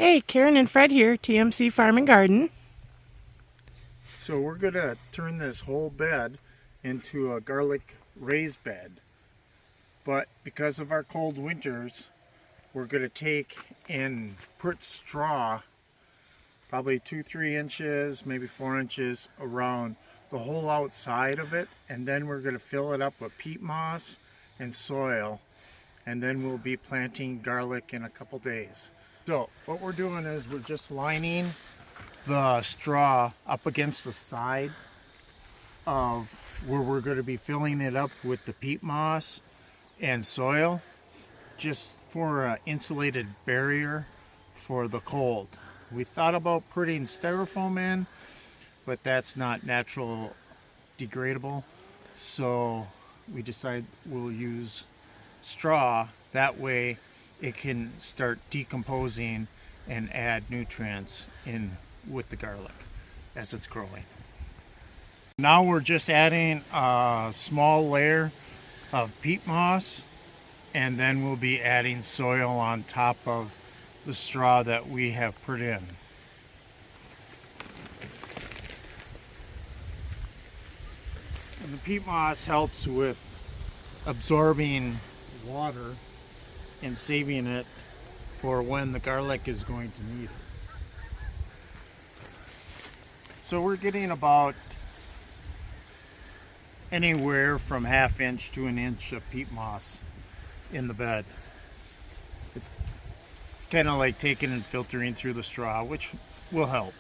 Hey, Karen and Fred here, TMC Farm and Garden. So we're going to turn this whole bed into a garlic raised bed. But because of our cold winters, we're going to take and put straw, probably 2-3 inches, maybe 4 inches around the whole outside of it. And then we're going to fill it up with peat moss and soil. And then we'll be planting garlic in a couple days. So what we're doing is we're just lining the straw up against the side of where we're going to be filling it up with the peat moss and soil, just for an insulated barrier for the cold. We thought about putting styrofoam in, but that's not natural degradable, so we decided we'll use straw. That way it can start decomposing and add nutrients in with the garlic as it's growing. Now we're just adding a small layer of peat moss, and then we'll be adding soil on top of the straw that we have put in. And the peat moss helps with absorbing water and saving it for when the garlic is going to need it. So we're getting about anywhere from 1/2 inch to 1 inch of peat moss in the bed. It's kind of like taking and filtering through the straw, which will help.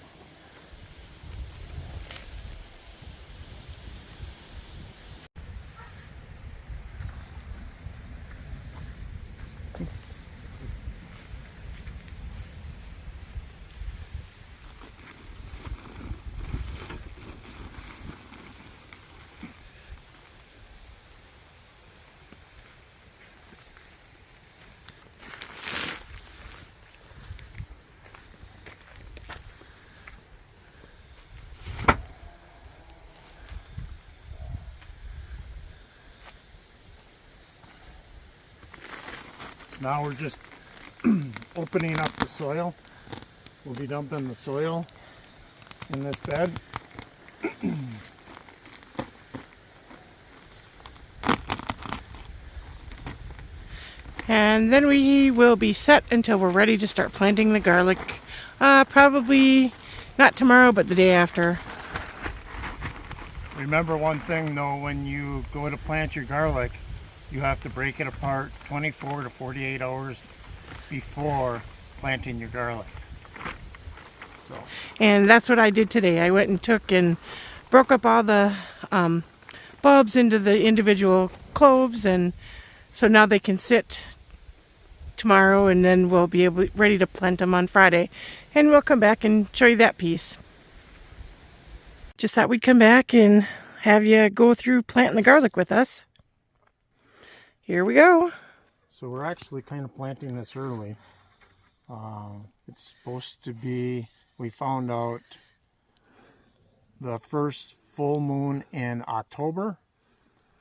Now we're just opening up the soil. We'll be dumping the soil in this bed. And then we will be set until we're ready to start planting the garlic. Probably not tomorrow, but the day after. Remember one thing though, when you go to plant your garlic, you have to break it apart 24 to 48 hours before planting your garlic. And that's what I did today. I went and took and broke up all the bulbs into the individual cloves, and so now they can sit tomorrow, and then we'll be ready to plant them on Friday. And we'll come back and show you that piece. Just thought we'd come back and have you go through planting the garlic with us. Here we go. So we're actually kind of planting this early. It's supposed to be, we found out, the first full moon in October,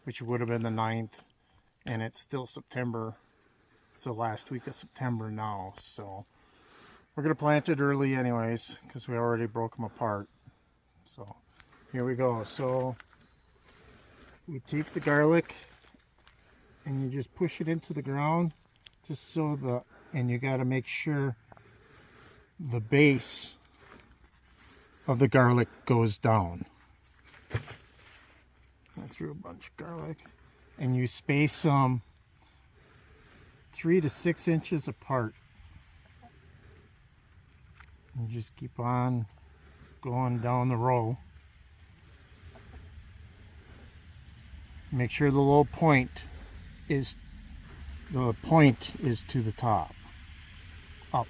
which would have been the 9th, and it's still September. It's the last week of September now, so we're going to plant it early anyways, because we already broke them apart. So here we go. So we take the garlic and you just push it into the ground, just so and you got to make sure the base of the garlic goes down. I threw a bunch of garlic, and you space them 3 to 6 inches apart. And just keep on going down the row. Make sure the low point is to the top, up.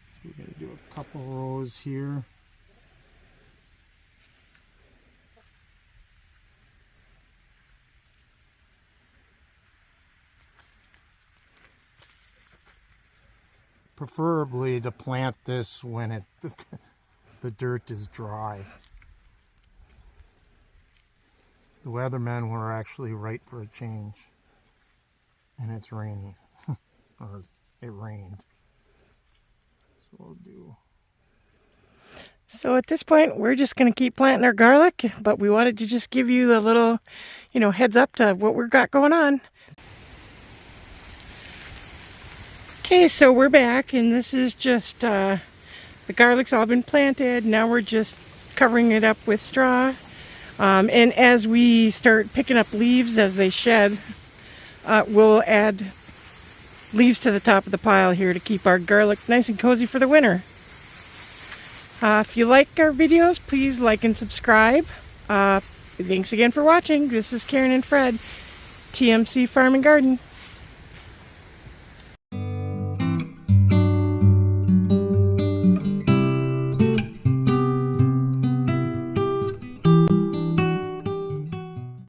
So we're going to do a couple rows here. Preferably to plant this when the dirt is dry. The weathermen were actually right for a change, and it's raining. it rained. So we'll do. So at this point, we're just going to keep planting our garlic, but we wanted to just give you a little, heads up to what we've got going on. Okay, so we're back, and this is just, the garlic's all been planted. Now we're just covering it up with straw. And as we start picking up leaves as they shed, we'll add leaves to the top of the pile here to keep our garlic nice and cozy for the winter. If you like our videos, please like and subscribe. Thanks again for watching. This is Karen and Fred, TMC Farm and Garden.